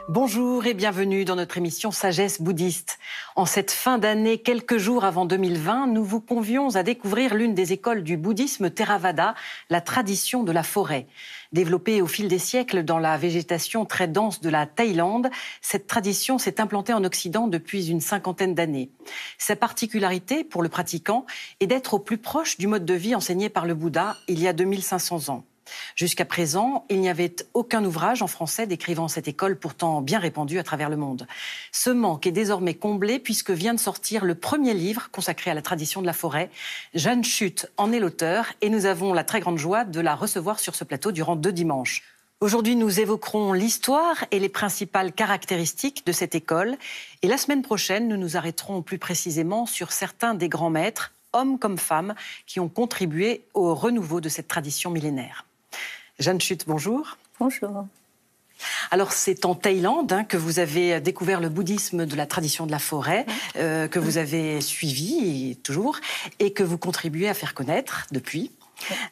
Bonjour et bienvenue dans notre émission Sagesse bouddhiste. En cette fin d'année, quelques jours avant 2020, nous vous convions à découvrir l'une des écoles du bouddhisme Theravada, la tradition de la forêt. Développée au fil des siècles dans la végétation très dense de la Thaïlande, cette tradition s'est implantée en Occident depuis une cinquantaine d'années. Sa particularité pour le pratiquant est d'être au plus proche du mode de vie enseigné par le Bouddha il y a 2500 ans. Jusqu'à présent, il n'y avait aucun ouvrage en français décrivant cette école pourtant bien répandue à travers le monde. Ce manque est désormais comblé puisque vient de sortir le premier livre consacré à la tradition de la forêt. Jeanne Chut en est l'auteur et nous avons la très grande joie de la recevoir sur ce plateau durant 2 dimanches. Aujourd'hui, nous évoquerons l'histoire et les principales caractéristiques de cette école. Et la semaine prochaine, nous nous arrêterons plus précisément sur certains des grands maîtres, hommes comme femmes, qui ont contribué au renouveau de cette tradition millénaire. Jeanne Chut, bonjour. Bonjour. Alors, c'est en Thaïlande que vous avez découvert le bouddhisme de la tradition de la forêt, que vous avez suivi toujours, et que vous contribuez à faire connaître depuis.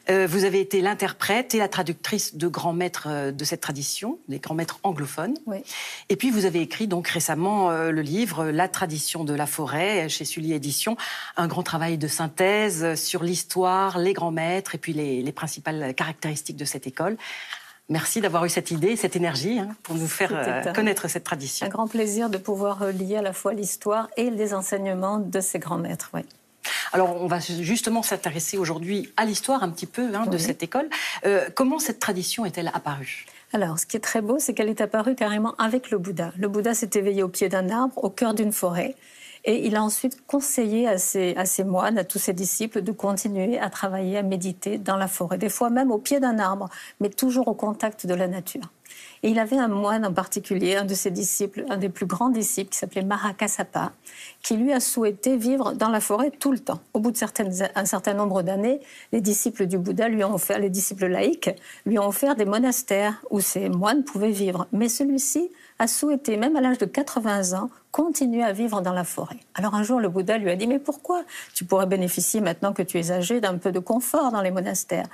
Vous avez été l'interprète et la traductrice de grands maîtres de cette tradition, des grands maîtres anglophones. Oui. Et puis vous avez écrit donc récemment le livre La tradition de la forêt chez Sully Éditions, un grand travail de synthèse sur l'histoire, les grands maîtres et puis les principales caractéristiques de cette école. Merci d'avoir eu cette idée, cette énergie pour nous faire connaître cette tradition. Un grand plaisir de pouvoir lier à la fois l'histoire et les enseignements de ces grands maîtres. Oui. Alors, on va justement s'intéresser aujourd'hui à l'histoire un petit peu de cette école. Comment cette tradition est-elle apparue ? Alors, ce qui est très beau, c'est qu'elle est apparue carrément avec le Bouddha. Le Bouddha s'est éveillé au pied d'un arbre, au cœur d'une forêt. Et il a ensuite conseillé à ses moines, à tous ses disciples, de continuer à travailler, à méditer dans la forêt. Des fois même au pied d'un arbre, mais toujours au contact de la nature. Et il avait un moine en particulier, un de ses disciples, un des plus grands disciples, qui s'appelait Mahakassapa, qui lui a souhaité vivre dans la forêt tout le temps. Au bout un certain nombre d'années, les disciples du Bouddha lui ont offert, les disciples laïcs, lui ont offert des monastères où ces moines pouvaient vivre. Mais celui-ci a souhaité, même à l'âge de 80 ans, continuer à vivre dans la forêt. Alors un jour, le Bouddha lui a dit « Mais pourquoi ? Tu pourrais bénéficier, maintenant que tu es âgé, d'un peu de confort dans les monastères. »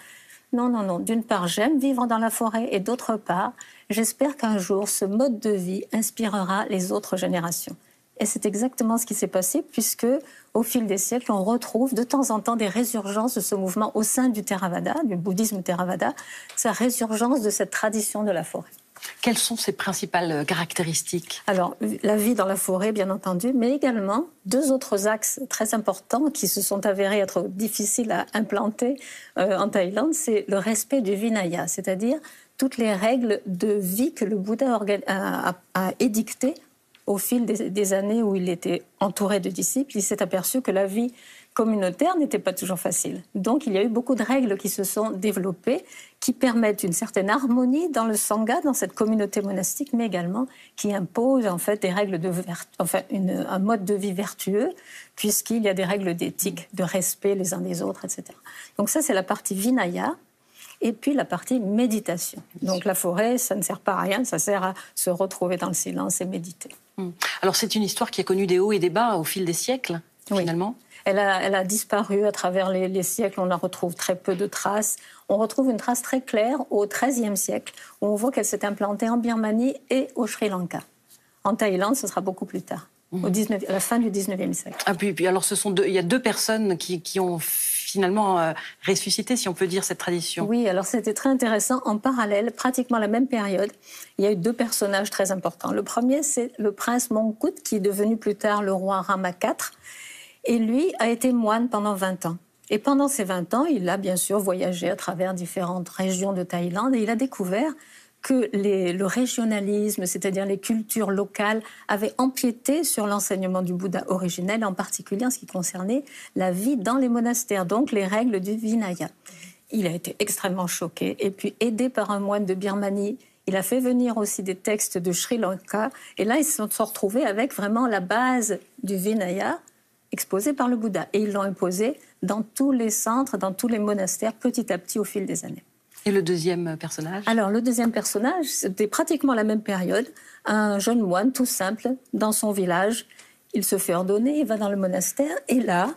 Non, non, non. D'une part, j'aime vivre dans la forêt et d'autre part, j'espère qu'un jour, ce mode de vie inspirera les autres générations. Et c'est exactement ce qui s'est passé puisque, au fil des siècles, on retrouve de temps en temps des résurgences de ce mouvement au sein du Theravada, du bouddhisme Theravada, sa résurgence de cette tradition de la forêt. Quelles sont ses principales caractéristiques ? Alors, la vie dans la forêt, bien entendu, mais également 2 autres axes très importants qui se sont avérés être difficiles à implanter en Thaïlande, c'est le respect du Vinaya, c'est-à-dire toutes les règles de vie que le Bouddha a édictées au fil des années où il était entouré de disciples. Il s'est aperçu que la vie communautaire n'était pas toujours facile. Donc, il y a eu beaucoup de règles qui se sont développées, qui permettent une certaine harmonie dans le sangha, dans cette communauté monastique, mais également qui imposent en fait des règles un mode de vie vertueux, puisqu'il y a des règles d'éthique, de respect les uns des autres, etc. Donc ça, c'est la partie Vinaya. Et puis la partie méditation. Donc la forêt, ça ne sert pas à rien, ça sert à se retrouver dans le silence et méditer. Alors c'est une histoire qui a connu des hauts et des bas au fil des siècles, finalement. Elle a disparu à travers les siècles, on en retrouve très peu de traces. On retrouve une trace très claire au XIIIe siècle, où on voit qu'elle s'est implantée en Birmanie et au Sri Lanka. En Thaïlande, ce sera beaucoup plus tard, à la fin du XIXe siècle. Ah, puis alors il y a 2 personnes qui ont finalement ressuscité, si on peut dire, cette tradition. Oui, alors c'était très intéressant. En parallèle, pratiquement à la même période, il y a eu 2 personnages très importants. Le premier, c'est le prince Mongkut, qui est devenu plus tard le roi Rama IV. Et lui a été moine pendant 20 ans. Et pendant ces 20 ans, il a bien sûr voyagé à travers différentes régions de Thaïlande et il a découvert que le régionalisme, c'est-à-dire les cultures locales, avaient empiété sur l'enseignement du Bouddha originel, en particulier en ce qui concernait la vie dans les monastères, donc les règles du Vinaya. Il a été extrêmement choqué et puis aidé par un moine de Birmanie. Il a fait venir aussi des textes de Sri Lanka et là, ils se sont retrouvés avec vraiment la base du Vinaya exposée par le Bouddha. Et ils l'ont imposé dans tous les centres, dans tous les monastères, petit à petit au fil des années. Et le deuxième personnage ? Alors, le deuxième personnage, c'était pratiquement la même période. Un jeune moine, tout simple, dans son village. Il se fait ordonner, il va dans le monastère. Et là,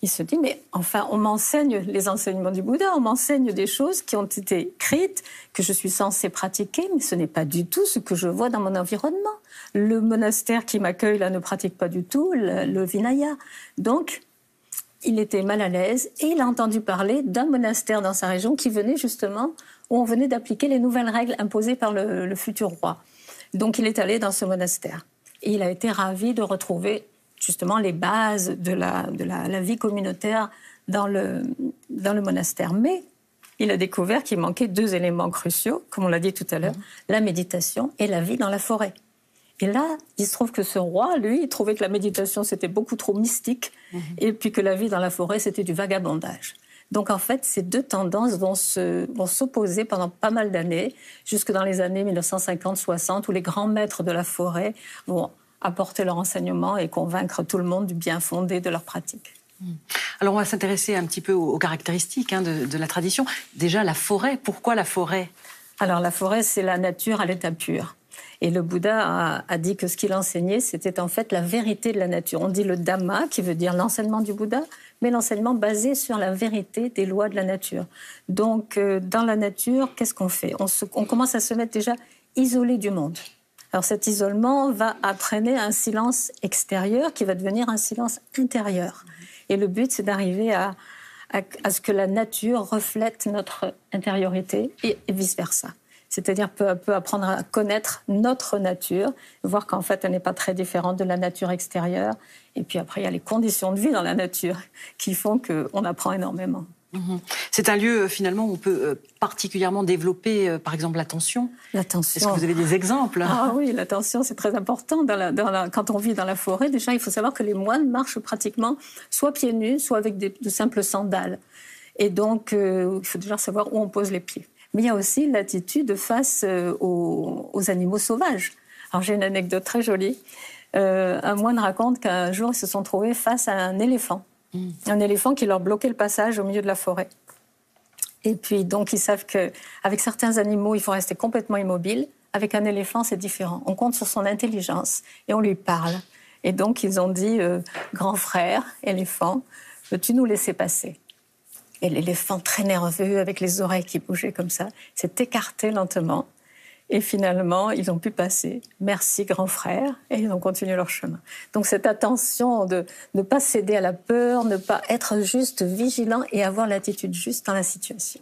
il se dit, mais enfin, on m'enseigne les enseignements du Bouddha, on m'enseigne des choses qui ont été écrites, que je suis censée pratiquer, mais ce n'est pas du tout ce que je vois dans mon environnement. Le monastère qui m'accueille là ne pratique pas du tout le Vinaya. Donc, il était mal à l'aise et il a entendu parler d'un monastère dans sa région qui venait justement, où on venait d'appliquer les nouvelles règles imposées par le futur roi. Donc, il est allé dans ce monastère. Et il a été ravi de retrouver justement les bases de la vie communautaire dans le monastère. Mais il a découvert qu'il manquait 2 éléments cruciaux, comme on l'a dit tout à l'heure, la méditation et la vie dans la forêt. Et là, il se trouve que ce roi, lui, il trouvait que la méditation, c'était beaucoup trop mystique, et puis que la vie dans la forêt, c'était du vagabondage. Donc en fait, ces 2 tendances vont s'opposer pendant pas mal d'années, jusque dans les années 1950-60, où les grands maîtres de la forêt vont apporter leur enseignement et convaincre tout le monde du bien fondé de leur pratique. Alors on va s'intéresser un petit peu aux caractéristiques de la tradition. Déjà la forêt, pourquoi la forêt? Alors la forêt, c'est la nature à l'état pur. Et le Bouddha a dit que ce qu'il enseignait, c'était en fait la vérité de la nature. On dit le Dhamma, qui veut dire l'enseignement du Bouddha, mais l'enseignement basé sur la vérité des lois de la nature. Donc dans la nature, qu'est-ce qu'on fait? On commence à se mettre déjà isolé du monde. Alors cet isolement va entraîner un silence extérieur qui va devenir un silence intérieur. Et le but, c'est d'arriver à ce que la nature reflète notre intériorité et vice-versa. C'est-à-dire peu à peu apprendre à connaître notre nature, voir qu'en fait, elle n'est pas très différente de la nature extérieure. Et puis après, il y a les conditions de vie dans la nature qui font qu'on apprend énormément. C'est un lieu, finalement, où on peut particulièrement développer, par exemple, l'attention. L'attention. Est-ce que vous avez des exemples? Ah oui, l'attention, c'est très important. Quand on vit dans la forêt, déjà, il faut savoir que les moines marchent pratiquement soit pieds nus, soit avec de simples sandales. Et donc, il faut déjà savoir où on pose les pieds. Mais il y a aussi l'attitude face aux animaux sauvages. Alors, j'ai une anecdote très jolie. Un moine raconte qu'un jour, ils se sont trouvés face à un éléphant. Un éléphant qui leur bloquait le passage au milieu de la forêt. Et puis, donc, ils savent qu'avec certains animaux, il faut rester complètement immobile. Avec un éléphant, c'est différent. On compte sur son intelligence et on lui parle. Et donc, ils ont dit, grand frère, éléphant, veux-tu nous laisser passer? Et l'éléphant, très nerveux, avec les oreilles qui bougeaient comme ça, s'est écarté lentement. Et finalement, ils ont pu passer. Merci, grand frère. Et ils ont continué leur chemin. Donc, cette attention de ne pas céder à la peur, ne pas être juste vigilant et avoir l'attitude juste dans la situation.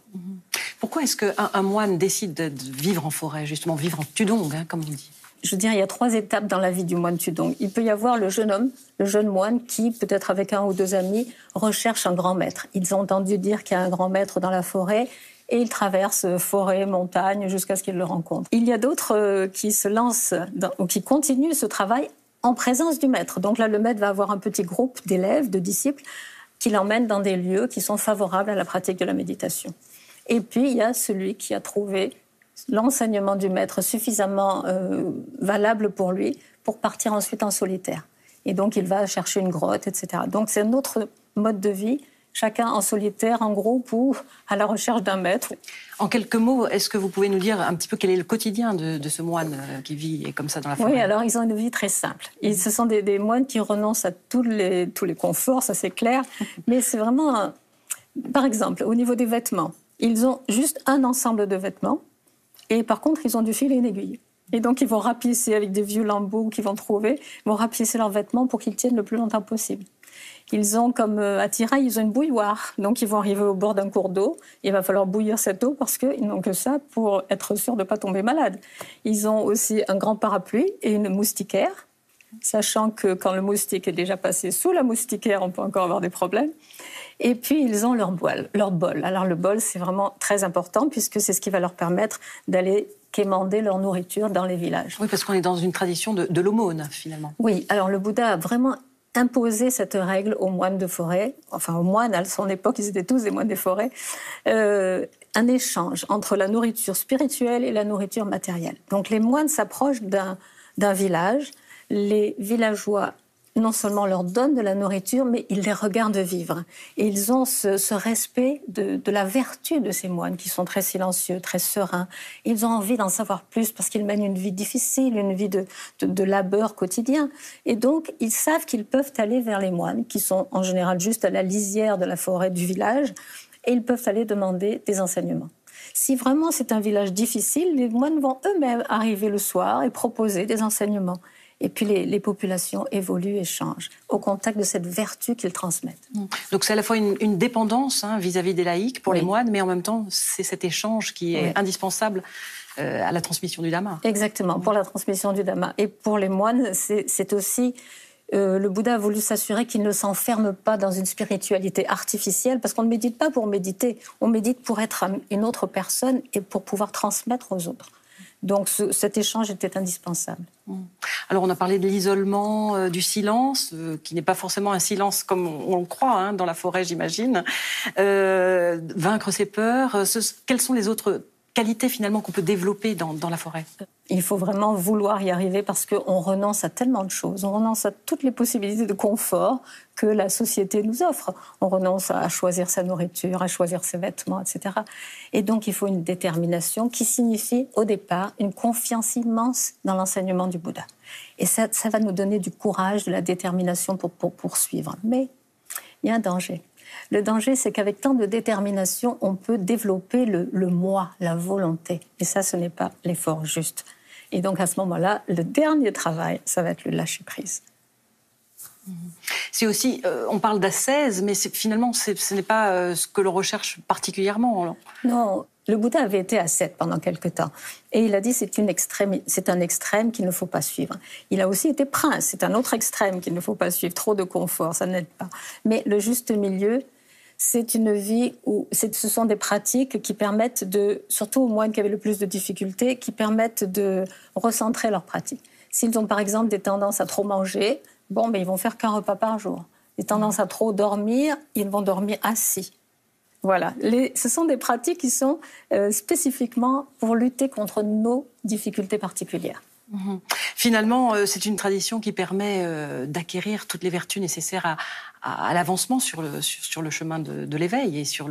Pourquoi est-ce qu'un moine décide de vivre en forêt, justement, vivre en Tudong, comme on dit? Je veux dire, il y a 3 étapes dans la vie du moine Tudong. Il peut y avoir le jeune homme, le jeune moine qui, peut-être avec 1 ou 2 amis, recherche un grand maître. Ils ont entendu dire qu'il y a un grand maître dans la forêt et ils traversent forêt, montagne, jusqu'à ce qu'ils le rencontrent. Il y a d'autres qui se lancent ou qui continuent ce travail en présence du maître. Donc là, le maître va avoir un petit groupe d'élèves, de disciples, qui l'emmènent dans des lieux qui sont favorables à la pratique de la méditation. Et puis, il y a celui qui a trouvé l'enseignement du maître suffisamment valable pour lui pour partir ensuite en solitaire. Et donc, il va chercher une grotte, etc. Donc, c'est un autre mode de vie, chacun en solitaire, en groupe ou à la recherche d'un maître. En quelques mots, est-ce que vous pouvez nous dire un petit peu quel est le quotidien de ce moine qui vit comme ça dans la forêt? Oui, alors ils ont une vie très simple. Ce sont des moines qui renoncent à tous les conforts, ça c'est clair. Mais c'est vraiment... Par exemple, au niveau des vêtements, ils ont juste un ensemble de vêtements. Et par contre, ils ont du fil et une aiguille. Et donc, ils vont rapiécer avec des vieux lambeaux qu'ils vont trouver, ils vont rapiécer leurs vêtements pour qu'ils tiennent le plus longtemps possible. Ils ont comme attirail, ils ont une bouilloire. Donc, ils vont arriver au bord d'un cours d'eau. Il va falloir bouillir cette eau parce qu'ils n'ont que ça pour être sûrs de ne pas tomber malade. Ils ont aussi un grand parapluie et une moustiquaire, sachant que quand le moustique est déjà passé sous la moustiquaire, on peut encore avoir des problèmes. Et puis, ils ont leur bol. Alors, le bol, c'est vraiment très important puisque c'est ce qui va leur permettre d'aller quémander leur nourriture dans les villages. Oui, parce qu'on est dans une tradition de l'aumône, finalement. Oui, alors le Bouddha a vraiment imposé cette règle aux moines de forêt, enfin aux moines, à son époque, ils étaient tous des moines des forêts, un échange entre la nourriture spirituelle et la nourriture matérielle. Donc, les moines s'approchent d'un village, les villageois non seulement leur donnent de la nourriture, mais ils les regardent vivre. Et ils ont ce respect de la vertu de ces moines, qui sont très silencieux, très sereins. Ils ont envie d'en savoir plus parce qu'ils mènent une vie difficile, une vie de labeur quotidien. Et donc, ils savent qu'ils peuvent aller vers les moines, qui sont en général juste à la lisière de la forêt du village, et ils peuvent aller demander des enseignements. Si vraiment c'est un village difficile, les moines vont eux-mêmes arriver le soir et proposer des enseignements. Et puis les populations évoluent et changent au contact de cette vertu qu'ils transmettent. Donc c'est à la fois une dépendance vis-à-vis des laïcs pour les moines, mais en même temps c'est cet échange qui est indispensable à la transmission du Dhamma. Exactement, pour la transmission du Dhamma. Et pour les moines, c'est aussi... le Bouddha a voulu s'assurer qu'il ne s'enferme pas dans une spiritualité artificielle, parce qu'on ne médite pas pour méditer, on médite pour être une autre personne et pour pouvoir transmettre aux autres. Donc cet échange était indispensable. Alors on a parlé de l'isolement, du silence, qui n'est pas forcément un silence comme on le croit dans la forêt, j'imagine. Vaincre ses peurs, quelles sont les autres qualités finalement qu'on peut développer dans la forêt? Il faut vraiment vouloir y arriver parce qu'on renonce à tellement de choses. On renonce à toutes les possibilités de confort que la société nous offre. On renonce à choisir sa nourriture, à choisir ses vêtements, etc. Et donc il faut une détermination qui signifie au départ une confiance immense dans l'enseignement du Bouddha. Et ça va nous donner du courage, de la détermination pour poursuivre. Mais il y a un danger. Le danger, c'est qu'avec tant de détermination, on peut développer le moi, la volonté. Et ça, ce n'est pas l'effort juste. Et donc, à ce moment-là, le dernier travail, ça va être le lâcher-prise. C'est aussi, on parle d'ascèse, mais finalement, ce n'est pas ce que l'on recherche particulièrement. Alors. Non, le Bouddha avait été ascète pendant quelque temps. Et il a dit c'est un extrême qu'il ne faut pas suivre. Il a aussi été prince, c'est un autre extrême qu'il ne faut pas suivre. Trop de confort, ça n'aide pas. Mais le juste milieu, c'est une vie où ce sont des pratiques qui permettent surtout aux moines qui avaient le plus de difficultés, qui permettent de recentrer leurs pratiques. S'ils ont par exemple des tendances à trop manger, ils vont faire qu'un repas par jour. Des tendances à trop dormir, ils vont dormir assis. Voilà, ce sont des pratiques qui sont spécifiquement pour lutter contre nos difficultés particulières. Finalement, c'est une tradition qui permet d'acquérir toutes les vertus nécessaires à l'avancement sur le chemin de l'éveil et sur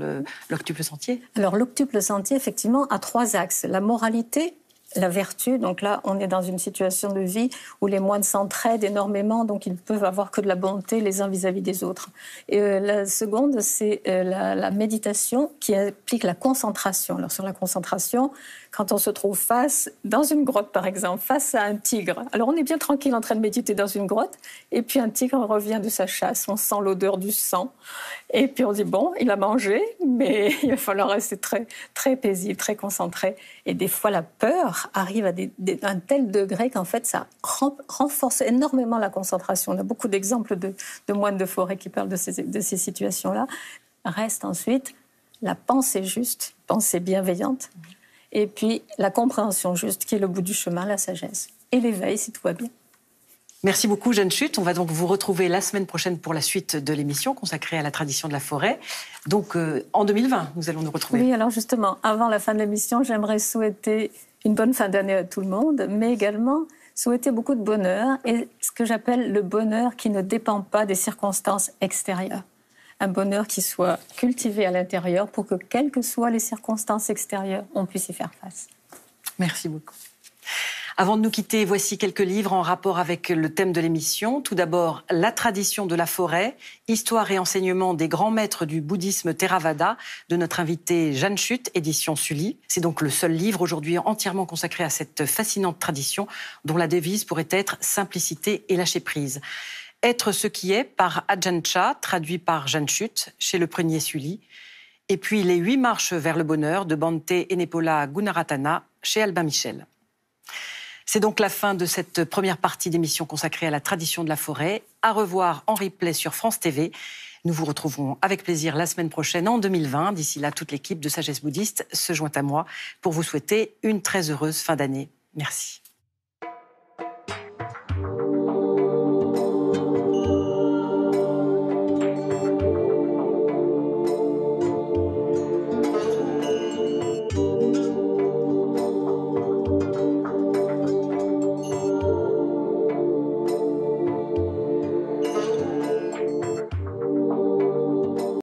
l'octuple sentier. Alors, l'octuple sentier, effectivement, a 3 axes. La moralité, la vertu, donc là, on est dans une situation de vie où les moines s'entraident énormément, donc ils peuvent avoir que de la bonté les uns vis-à-vis des autres. Et la seconde, c'est la méditation qui implique la concentration. Alors sur la concentration, quand on se trouve dans une grotte par exemple, face à un tigre, alors on est bien tranquille en train de méditer dans une grotte, et puis un tigre revient de sa chasse, on sent l'odeur du sang, et puis on dit il a mangé, mais il va falloir rester très, très paisible, très concentré. Et des fois la peur arrive à un tel degré qu'en fait ça renforce énormément la concentration. On a beaucoup d'exemples de moines de forêt qui parlent de ces situations-là. Reste ensuite la pensée juste, pensée bienveillante, et puis la compréhension juste, qui est le bout du chemin, la sagesse. Et l'éveil, si tout va bien. Merci beaucoup, Jeanne Chut. On va donc vous retrouver la semaine prochaine pour la suite de l'émission consacrée à la tradition de la forêt. Donc, en 2020, nous allons nous retrouver. Oui, alors justement, avant la fin de l'émission, j'aimerais souhaiter une bonne fin d'année à tout le monde, mais également souhaiter beaucoup de bonheur, et ce que j'appelle le bonheur qui ne dépend pas des circonstances extérieures. Un bonheur qui soit cultivé à l'intérieur pour que, quelles que soient les circonstances extérieures, on puisse y faire face. Merci beaucoup. Avant de nous quitter, voici quelques livres en rapport avec le thème de l'émission. Tout d'abord, La tradition de la forêt, histoire et enseignement des grands maîtres du bouddhisme Theravada, de notre invitée Jeanne Chut, édition Sully. C'est donc le seul livre aujourd'hui entièrement consacré à cette fascinante tradition dont la devise pourrait être « Simplicité et lâcher prise ». Être ce qui est par Ajahn Chah, traduit par Jeanne Chut, chez le Prunier Sully. Et puis Les 8 marches vers le bonheur de Bhante Enepola Gunaratana, chez Albin Michel. C'est donc la fin de cette première partie d'émission consacrée à la tradition de la forêt. À revoir en replay sur France TV. Nous vous retrouverons avec plaisir la semaine prochaine en 2020. D'ici là, toute l'équipe de Sagesse Bouddhiste se joint à moi pour vous souhaiter une très heureuse fin d'année. Merci.